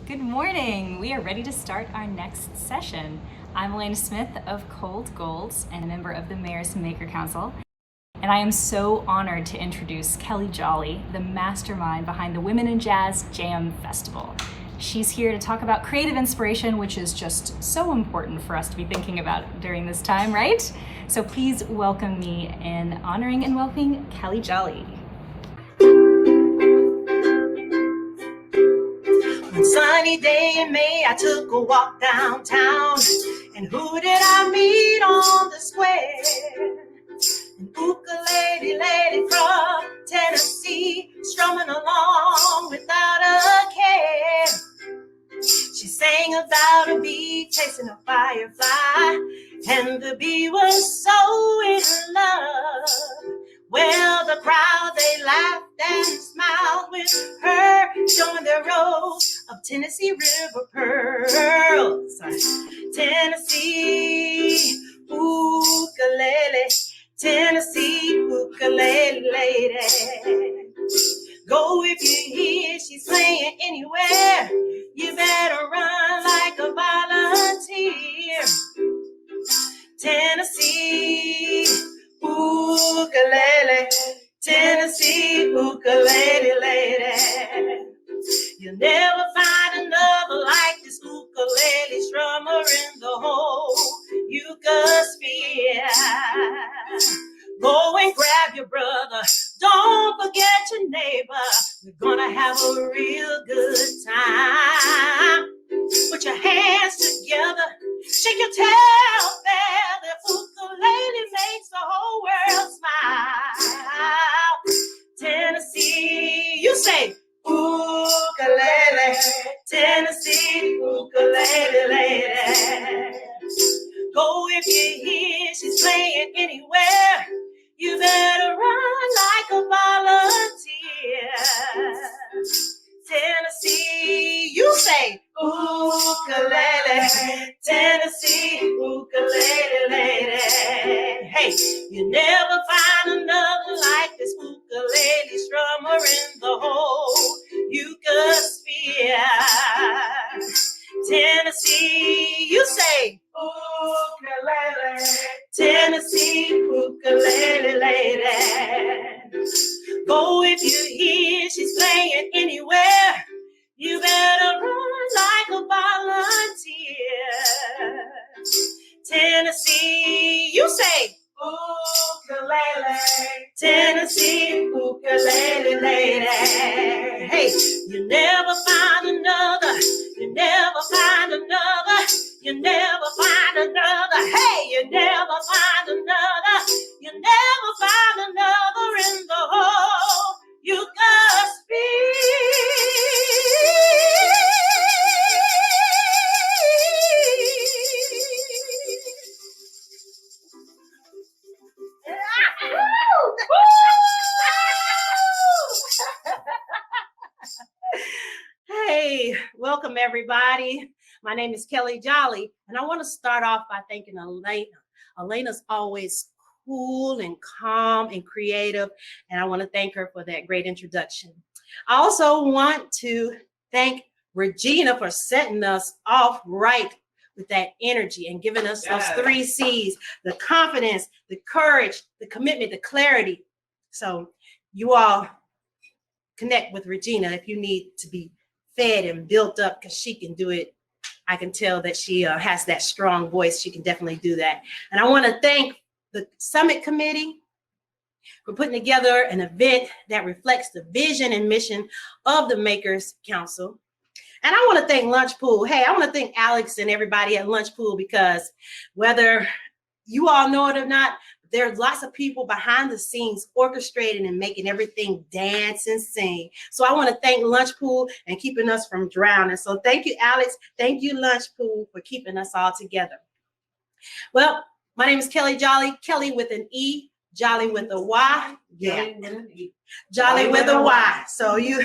Good morning. We are ready to start our next session. I'm Elena Smith of Cold Golds and a member of the Mayor's Maker Council. And I am so honored to introduce Kelle Jolly, the mastermind behind the Women in Jazz Jam Festival. She's here to talk about creative inspiration, which is just so important for us to be thinking about during this time, right? So please welcome me in honoring and welcoming Kelle Jolly. One sunny day in May, I took a walk downtown, and who did I meet on the square? An ukulele lady from Tennessee, strumming along without a care. She sang about a bee chasing a firefly, and the bee was so in love. Well, the crowd, they laughed and smiled with her, showing their rows of Tennessee River pearls. Tennessee ukulele, Tennessee ukulele lady. Go if you hear she's playing anywhere, you better run like a volunteer. Tennessee ukulele, Tennessee ukulele lady. You'll never find another like this ukulele strummer in the whole Yugosphere. Go and grab your brother, don't forget your neighbor. We're gonna have a real good time. Put your hands together, shake your tail feather. Ukulele makes the whole world smile. Tennessee, you say ukulele, Tennessee ukulele lady. Go if you hear she's playing anywhere, you better run like a volunteer. Tennessee, you say ukulele, Tennessee ukulele lady. Hey, you never find another like this ukulele strummer in the whole Yugosphere. Tennessee, you say ukulele, Tennessee ukulele lady. Go if you hear she's playing anywhere, you better run like a volunteer. Tennessee, you say ukulele, Tennessee ukulele lady. Hey, you never find another, you never find another, you never find another. Hey, you never find another, you never find another in the whole Yugosphere. Hey, welcome everybody. My name is Kelle Jolly, and I want to start off by thanking Elena. Elena's always cool and calm and creative, and I want to thank her for that great introduction. I also want to thank Regina for setting us off right with that energy and giving us those 3 C's: the confidence, the courage, the commitment, the clarity. So you all connect with Regina if you need to be fed and built up, because she can do it. I can tell that she has that strong voice. She can definitely do that. And I want to thank the Summit Committee for putting together an event that reflects the vision and mission of the Makers Council. And I want to thank Lunch Pool. Hey, I want to thank Alex and everybody at Lunch Pool, because whether you all know it or not, there's lots of people behind the scenes orchestrating and making everything dance and sing. So I want to thank Lunch Pool and keeping us from drowning. So thank you, Alex. Thank you, Lunch Pool, for keeping us all together. Well, my name is Kelle Jolly, Kelle with an E, Jolly with a Y. Yeah. Jolly with a Y. So you,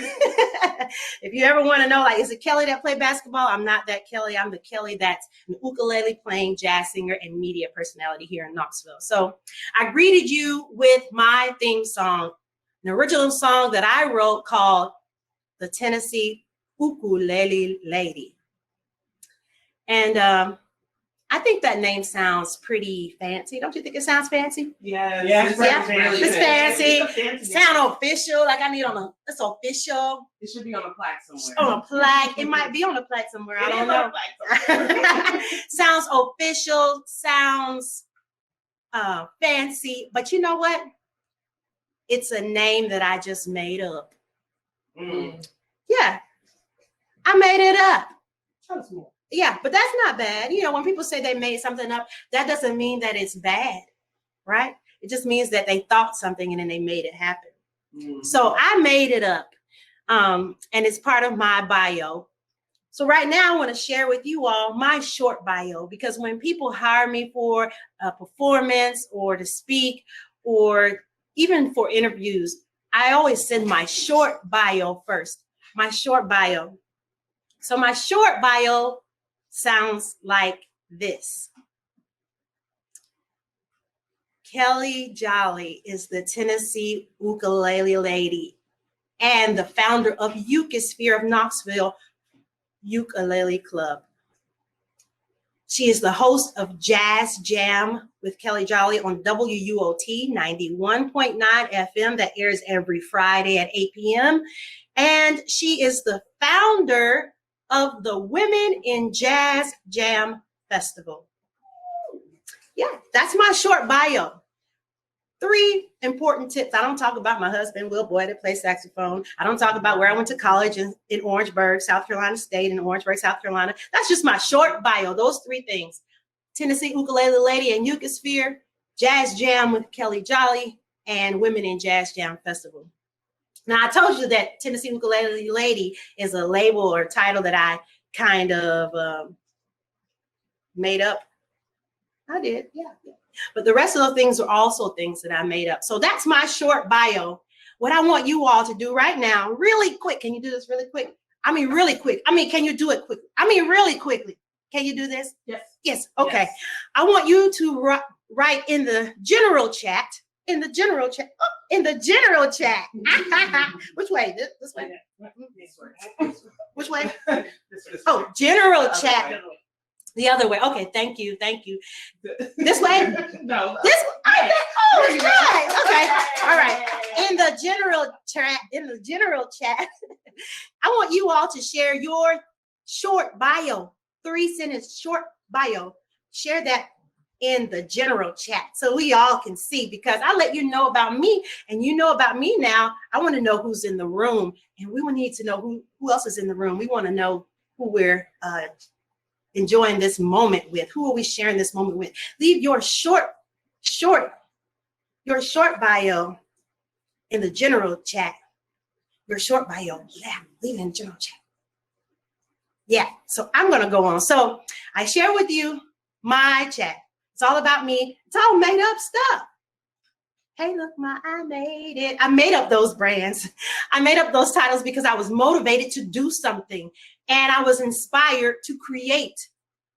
if you ever want to know, like, is it Kelle that played basketball? I'm not that Kelle. I'm the Kelle that's an ukulele playing jazz singer and media personality here in Knoxville. So I greeted you with my theme song, an original song that I wrote called the Tennessee Ukulele Lady. And I think that name sounds pretty fancy. Don't you think it sounds fancy? Yeah, it's fancy. It's Sound official. Like I need it's official. It should be on a plaque somewhere. On a plaque. It might be on a plaque somewhere. I don't know. Sounds official. Sounds fancy. But you know what? It's a name that I just made up. Yeah. I made it up. Yeah, but that's not bad. You know, when people say they made something up, that doesn't mean that it's bad, right? It just means that they thought something and then they made it happen. So I made it up, and it's part of my bio. So right now I want to share with you all my short bio, because when people hire me for a performance or to speak or even for interviews, I always send my short bio first, my short bio. So my short bio sounds like this. Kelle Jolly is the Tennessee Ukulele Lady and the founder of Ukisphere of Knoxville Ukulele Club. She is the host of Jazz Jam with Kelle Jolly on WUOT 91.9 FM that airs every Friday at 8 p.m. And she is the founder of the Women in Jazz Jam Festival. Yeah, that's my short bio. 3 important tips. I don't talk about my husband, Will Boyd, that plays saxophone. I don't talk about where I went to college in Orangeburg, South Carolina State, in Orangeburg, South Carolina. That's just my short bio, those 3 things. Tennessee Ukulele Lady and Ukisphere, Jazz Jam with Kelle Jolly, and Women in Jazz Jam Festival. Now, I told you that Tennessee Ukulele Lady is a label or title that I kind of made up. I did, yeah. But the rest of the things are also things that I made up. So that's my short bio. What I want you all to do right now, really quick. Can you do this really quick? I mean, really quick. I mean, can you do it quickly? I mean, really quickly. Can you do this? Yes. Yes. Okay. Yes. I want you to write in the general chat. In the general chat. Oh, in the general chat. Which way? This way? Which way? Oh, general chat. The other way. Okay, thank you. Thank you. This way? No. This way? Oh, it's right. Okay. All right. In the general chat, I want you all to share your short bio, 3-sentence short bio. Share that in the general chat so we all can see, because I let you know about me and you know about me now. I want to know who's in the room, and we will need to know who else is in the room. We want to know who we're enjoying this moment with. Who are we sharing this moment with? Leave your short bio in the general chat. Your short bio. Yeah, leave it in the general chat. Yeah, so I'm going to go on. So I share with you my chat. It's all about me. It's all made up stuff. Hey, look, I made it. I made up those brands. I made up those titles because I was motivated to do something, and I was inspired to create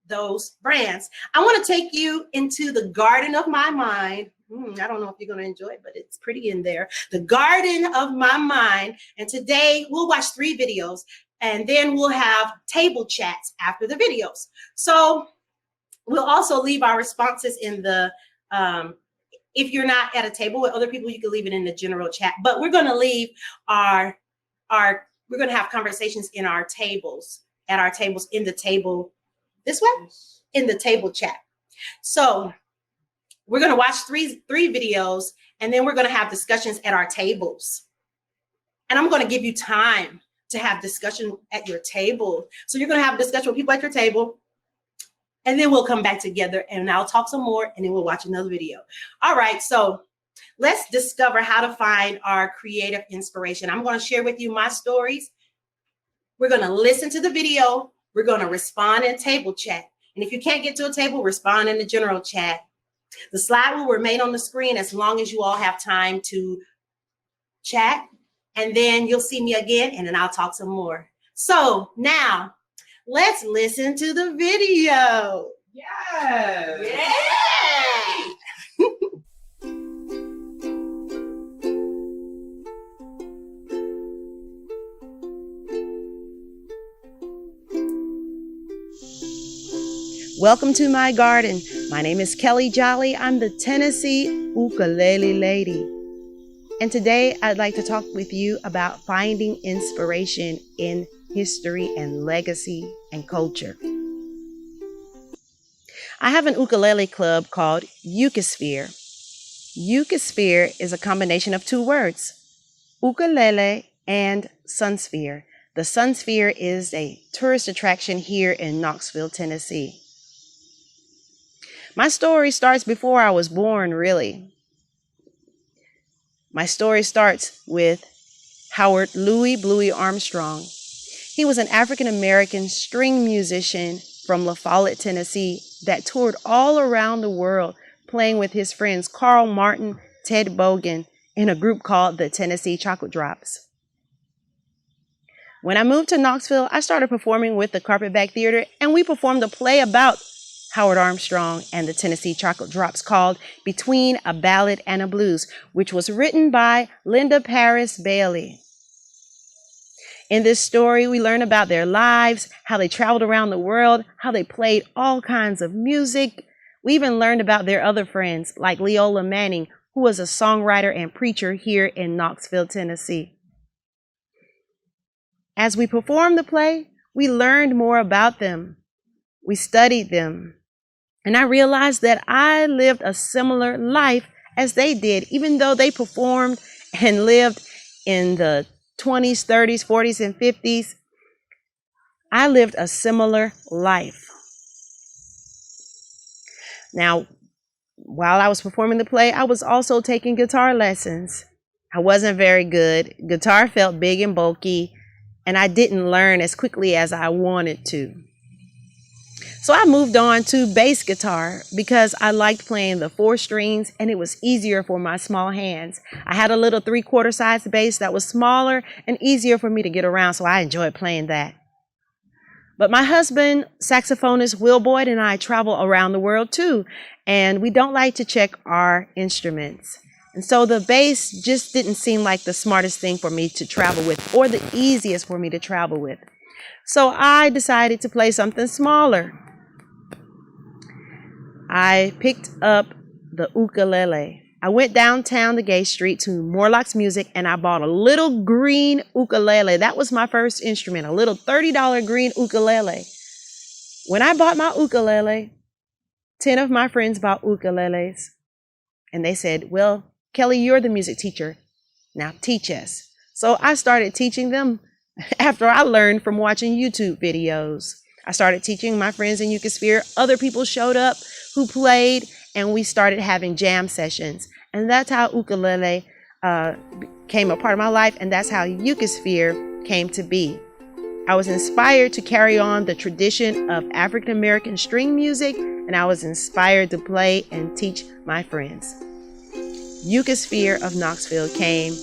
those brands. I want to take you into the garden of my mind. I don't know if you're going to enjoy it, but it's pretty in there. The garden of my mind. And today we'll watch 3 videos, and then we'll have table chats after the videos. So we'll also leave our responses in the, if you're not at a table with other people, you can leave it in the general chat. But we're going to leave we're going to have conversations in our tables, at our tables, in the table, this way, in the table chat. So we're going to watch three videos, and then we're going to have discussions at our tables. And I'm going to give you time to have discussion at your table. So you're going to have a discussion with people at your table, and then we'll come back together and I'll talk some more, and then we'll watch another video. All right, so let's discover how to find our creative inspiration. I'm going to share with you my stories. We're going to listen to the video. We're going to respond in table chat. And if you can't get to a table, respond in the general chat. The slide will remain on the screen as long as you all have time to chat. And then you'll see me again, and then I'll talk some more. So now let's listen to the video. Yes. Yeah. Welcome to my garden. My name is Kelle Jolly. I'm the Tennessee ukulele lady. And today I'd like to talk with you about finding inspiration in history and legacy and culture. I have an ukulele club called Ukisphere. Ukisphere is a combination of two words, ukulele and sunsphere. The sunsphere is a tourist attraction here in Knoxville, Tennessee. My story starts before I was born, really. My story starts with Howard Louis Bluey Armstrong. He was an African-American string musician from La Follette, Tennessee, that toured all around the world playing with his friends Carl Martin, Ted Bogan, in a group called the Tennessee Chocolate Drops. When I moved to Knoxville, I started performing with the Carpetbag Theater, and we performed a play about Howard Armstrong and the Tennessee Chocolate Drops called Between a Ballad and a Blues, which was written by Linda Paris Bailey. In this story, we learn about their lives, how they traveled around the world, how they played all kinds of music. We even learned about their other friends, like Leola Manning, who was a songwriter and preacher here in Knoxville, Tennessee. As we performed the play, we learned more about them. We studied them. And I realized that I lived a similar life as they did, even though they performed and lived in the 20s, 30s, 40s, and 50s. I lived a similar life. Now, while I was performing the play, I was also taking guitar lessons. I wasn't very good. Guitar felt big and bulky, and I didn't learn as quickly as I wanted to. So I moved on to bass guitar because I liked playing the 4 strings and it was easier for my small hands. I had a little 3/4 size bass that was smaller and easier for me to get around, so I enjoyed playing that. But my husband, saxophonist Will Boyd, and I travel around the world too, and we don't like to check our instruments. And so the bass just didn't seem like the smartest thing for me to travel with or the easiest for me to travel with. So I decided to play something smaller. I picked up the ukulele. I went downtown the Gay Street to Morlock's Music and I bought a little green ukulele. That was my first instrument, a little $30 green ukulele. When I bought my ukulele, 10 of my friends bought ukuleles. And they said, well, Kelle, you're the music teacher. Now teach us. So I started teaching them after I learned from watching YouTube videos. I started teaching my friends in Ukisphere. Other people showed up who played, and we started having jam sessions. And that's how ukulele became a part of my life, and that's how Ukisphere came to be. I was inspired to carry on the tradition of African American string music, and I was inspired to play and teach my friends. Ukisphere of Knoxville came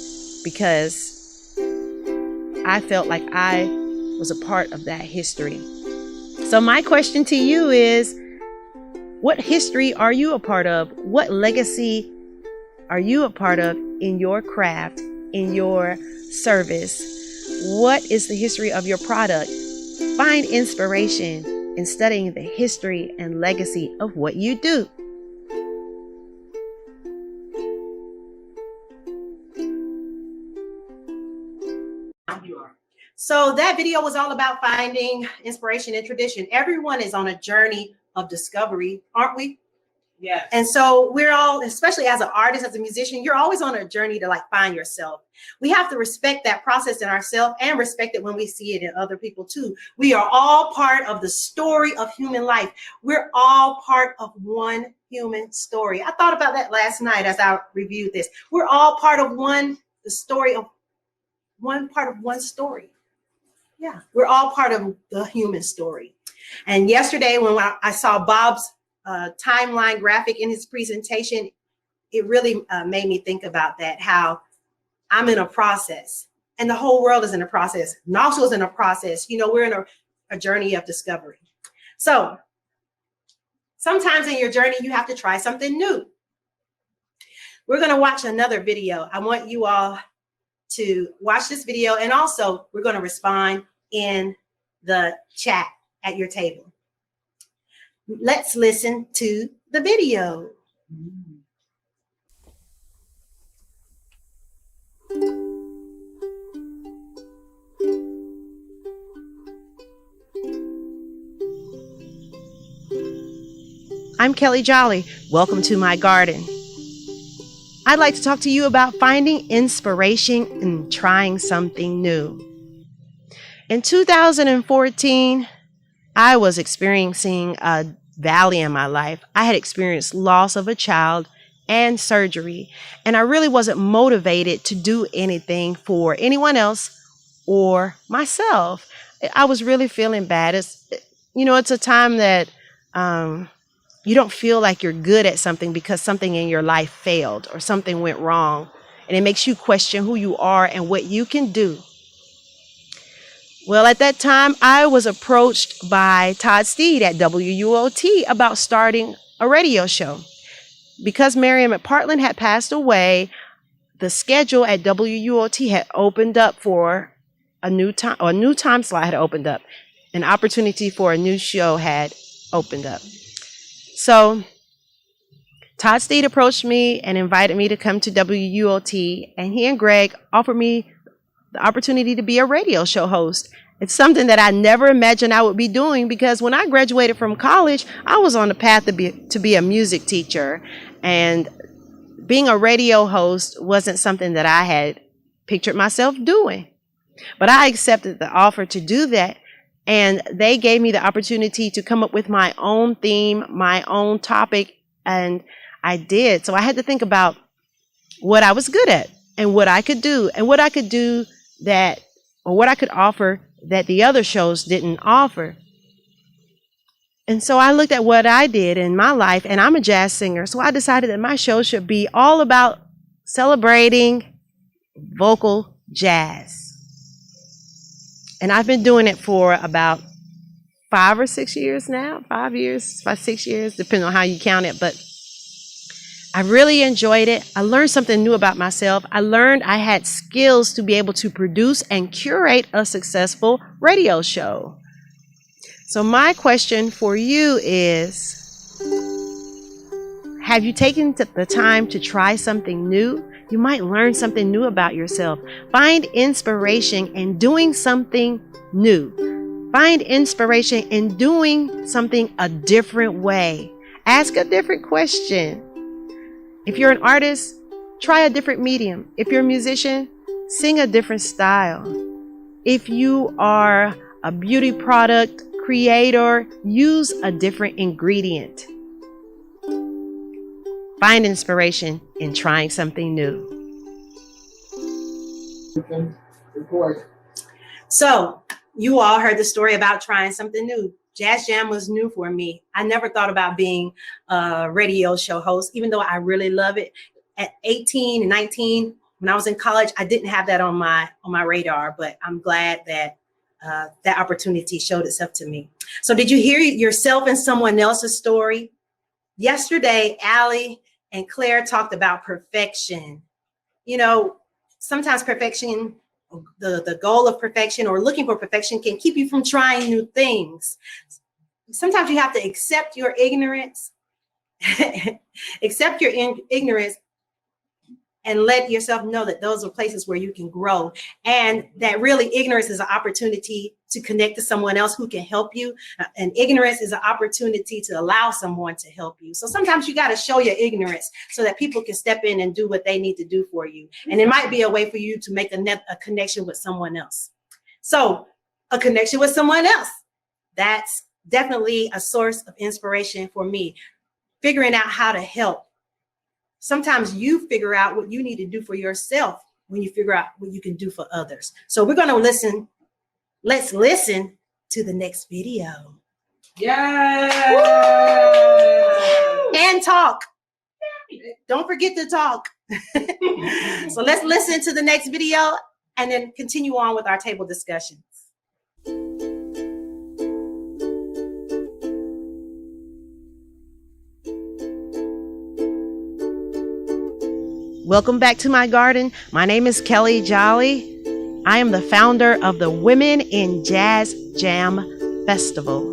because I felt like I was a part of that history. So my question to you is, what history are you a part of? What legacy are you a part of in your craft, in your service? What is the history of your product? Find inspiration in studying the history and legacy of what you do. So that video was all about finding inspiration and tradition. Everyone is on a journey of discovery, aren't we? Yes. And so we're all, especially as an artist, as a musician, you're always on a journey to like find yourself. We have to respect that process in ourselves and respect it when we see it in other people too. We are all part of the story of human life. We're all part of one human story. I thought about that last night as I reviewed this. We're all part of one story. Yeah, we're all part of the human story. And yesterday when I saw Bob's timeline graphic in his presentation, it really made me think about that, how I'm in a process and the whole world is in a process. Knoxville's in a process. You know, we're in a journey of discovery. So sometimes in your journey, you have to try something new. We're going to watch another video. I want you all to watch this video, and also we're going to respond in the chat at your table. Let's listen to the video. I'm Kelly Jolly. Welcome to my garden. I'd like to talk to you about finding inspiration and trying something new. In 2014, I was experiencing a valley in my life. I had experienced loss of a child and surgery, and I really wasn't motivated to do anything for anyone else or myself. I was really feeling bad. It's a time that you don't feel like you're good at something because something in your life failed or something went wrong. And it makes you question who you are and what you can do. Well, at that time, I was approached by Todd Steed at WUOT about starting a radio show. Because Miriam McPartland had passed away, the schedule at WUOT had opened up for a new time slot had opened up. An opportunity for a new show had opened up. So Todd Steed approached me and invited me to come to WUOT, and he and Greg offered me the opportunity to be a radio show host. It's something that I never imagined I would be doing because when I graduated from college, I was on the path to be a music teacher, and being a radio host wasn't something that I had pictured myself doing. But I accepted the offer to do that. And they gave me the opportunity to come up with my own theme, my own topic, and I did. So I had to think about what I was good at and what I could do and what I could do what I could offer that the other shows didn't offer. And so I looked at what I did in my life, and I'm a jazz singer. So I decided that my show should be all about celebrating vocal jazz. And I've been doing it for about 5 or 6 years now. 6 years, depending on how you count it. But I really enjoyed it. I learned something new about myself. I learned I had skills to be able to produce and curate a successful radio show. So my question for you is, have you taken the time to try something new? You might learn something new about yourself. Find inspiration in doing something new. Find inspiration in doing something a different way. Ask a different question. If you're an artist, try a different medium. If you're a musician, sing a different style. If you are a beauty product creator, use a different ingredient. Find inspiration in trying something new. So you all heard the story about trying something new. Jazz Jam was new for me. I never thought about being a radio show host, even though I really love it. At 18 and 19, when I was in college, I didn't have that on my radar, but I'm glad that that opportunity showed itself to me. So did you hear yourself and someone else's story? Yesterday, Allie and Claire talked about perfection. Sometimes perfection, the goal of perfection or looking for perfection can keep you from trying new things. Sometimes you have to accept your ignorance, accept your ignorance, and let yourself know that those are places where you can grow, and that really ignorance is an opportunity to connect to someone else who can help you. And ignorance is an opportunity to allow someone to help you. So sometimes you got to show your ignorance so that people can step in and do what they need to do for you. And it might be a way for you to make a connection with someone else. So a connection with someone else, that's definitely a source of inspiration for me. Figuring out how to help. Sometimes you figure out what you need to do for yourself when you figure out what you can do for others. So we're going to listen. Let's listen to the next video. Yay! And talk. Don't forget to talk. So let's listen to the next video and then continue on with our table discussions. Welcome back to my garden. My name is Kelly Jolly. I am the founder of the Women in Jazz Jam Festival.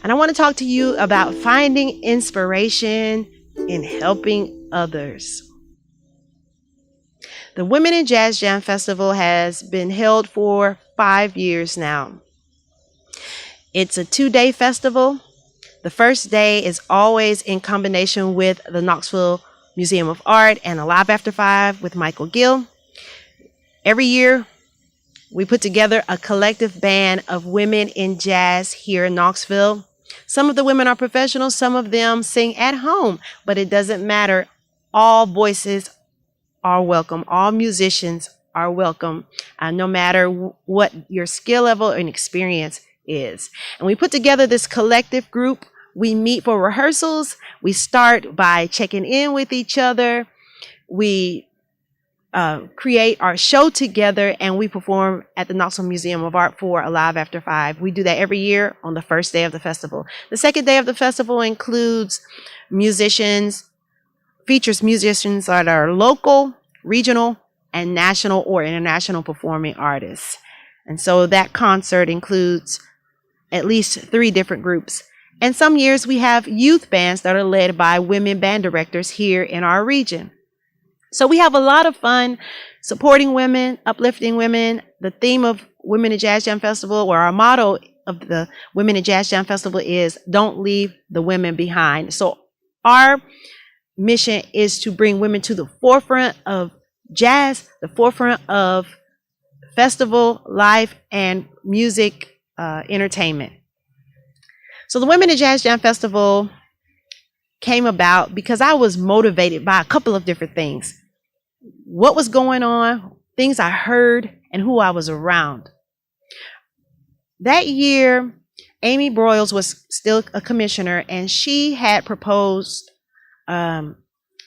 And I want to talk to you about finding inspiration in helping others. The Women in Jazz Jam Festival has been held for 5 years now. It's a 2-day festival. The first day is always in combination with the Knoxville Museum of Art and Alive After 5 with Michael Gill. Every year, we put together a collective band of women in jazz here in Knoxville. Some of the women are professionals, some of them sing at home, but it doesn't matter. All voices are welcome. All musicians are welcome, no matter what your skill level and experience is. And we put together this collective group. We meet for rehearsals. We start by checking in with each other. We create our show together, and we perform at the Knoxville Museum of Art for Alive After 5. We do that every year on the first day of the festival. The second day of the festival includes features musicians that are local, regional, and national or international performing artists. And so that concert includes at least 3 different groups. And some years we have youth bands that are led by women band directors here in our region. So we have a lot of fun supporting women, uplifting women. The theme of Women in Jazz Jam Festival, or our motto of the Women in Jazz Jam Festival, is "Don't leave the women behind." So our mission is to bring women to the forefront of jazz, the forefront of festival life and music entertainment. So the Women in Jazz Jam Festival came about because I was motivated by a couple of different things. What was going on, things I heard, and who I was around. That year, Amy Broyles was still a commissioner, and she had proposed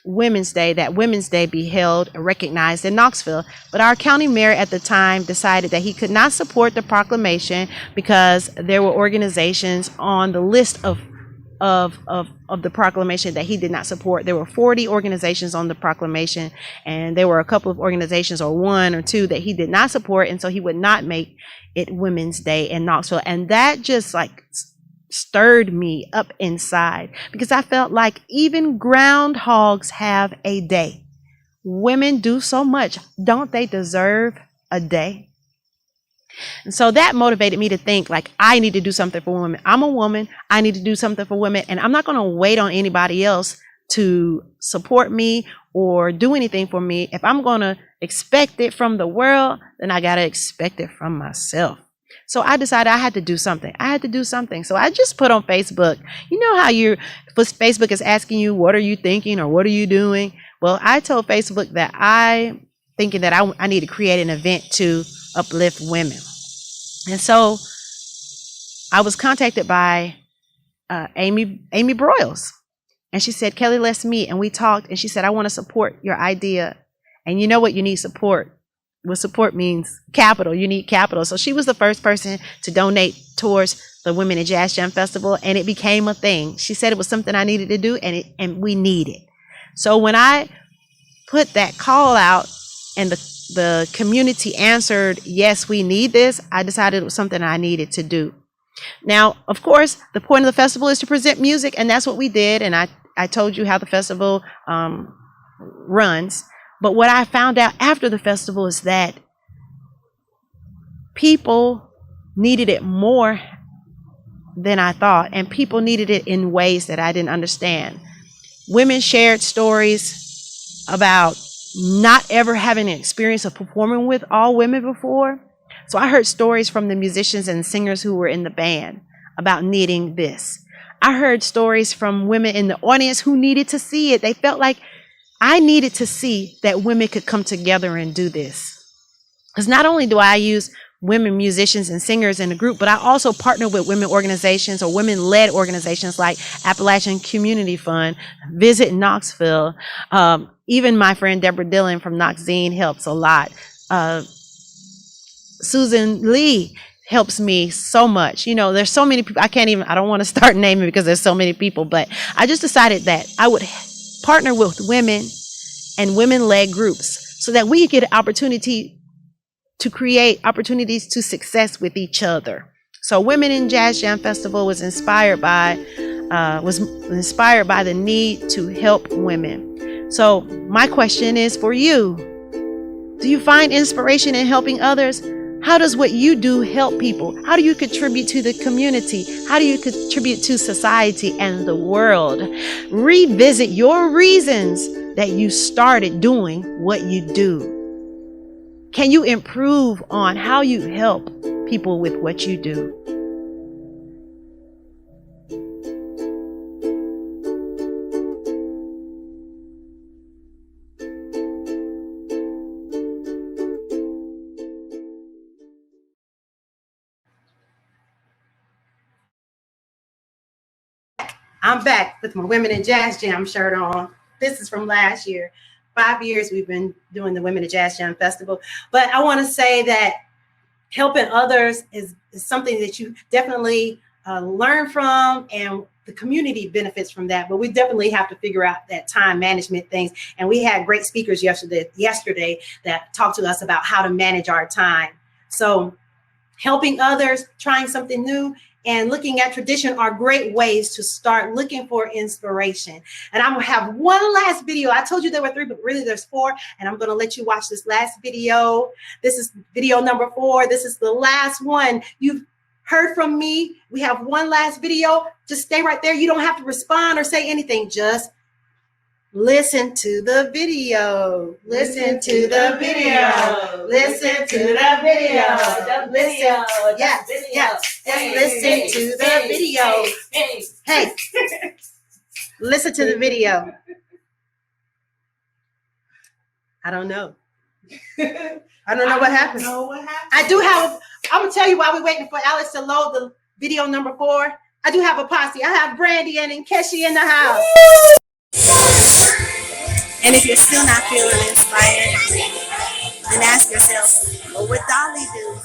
Women's Day, that Women's Day be held and recognized in Knoxville. But our county mayor at the time decided that he could not support the proclamation because there were organizations on the list of the proclamation that he did not support. There were 40 organizations on the proclamation, and there were a couple of organizations, or 1 or 2, that he did not support, and so he would not make it Women's Day in Knoxville. And that just stirred me up inside, because I felt like even groundhogs have a day. Women do so much. Don't they deserve a day? And so that motivated me to think, I need to do something for women. I'm a woman. I need to do something for women. And I'm not going to wait on anybody else to support me or do anything for me. If I'm going to expect it from the world, then I got to expect it from myself. So I decided I had to do something. So I just put on Facebook. You know how Facebook is asking you, what are you thinking or what are you doing? Well, I told Facebook that I need to create an event to uplift women. And so I was contacted by Amy Broyles. And she said, "Kelle, let's meet." And we talked, and she said, "I want to support your idea. And you know what? You need support. What support means? Capital. You need capital." So she was the first person to donate towards the Women in Jazz Jam Festival, and it became a thing. She said it was something I needed to do, and we need it. So when I put that call out and the community answered, "Yes, we need this," I decided it was something I needed to do. Now, of course, the point of the festival is to present music, and that's what we did. And I told you how the festival runs. But what I found out after the festival is that people needed it more than I thought, and people needed it in ways that I didn't understand. Women shared stories about not ever having an experience of performing with all women before. So I heard stories from the musicians and singers who were in the band about needing this. I heard stories from women in the audience who needed to see it. They felt like I needed to see that women could come together and do this. Because not only do I use women musicians and singers in the group, but I also partner with women organizations or women-led organizations like Appalachian Community Fund, Visit Knoxville. Even my friend Deborah Dillon from Knoxzine helps a lot. Susan Lee helps me so much. You know, there's so many people. I don't want to start naming because there's so many people, but I just decided that I would partner with women and women-led groups so that we get an opportunity to create opportunities to success with each other. So Women in Jazz Jam Festival was inspired by the need to help women. So my question is for you. Do you find inspiration in helping others? How does what you do help people? How do you contribute to the community? How do you contribute to society and the world? Revisit your reasons that you started doing what you do. Can you improve on how you help people with what you do? I'm back with my Women in Jazz Jam shirt on. This is from last year. 5 years we've been doing the Women in Jazz Jam Festival. But I want to say that helping others is something that you definitely learn from, and the community benefits from that. But we definitely have to figure out that time management things. And we had great speakers yesterday that talked to us about how to manage our time. So helping others, trying something new, and looking at tradition are great ways to start looking for inspiration. And I'm gonna have one last video. I told you there were 3, but really there's 4. And I'm gonna let you watch this last video. This is video number 4. This is the last one. You've heard from me. We have one last video. Just stay right there. You don't have to respond or say anything. Just listen to the video. Listen to the video. Listen to the video. Listen. Yes. Yes. Just listen to the video. Hey. Listen to the video. I don't know. I don't know what happened. I do have. I'm gonna tell you while we're waiting for Alex to load the video number 4. I do have a posse. I have Brandy and Keshi in the house. And if you're still not feeling inspired, then ask yourself, what would Dolly do?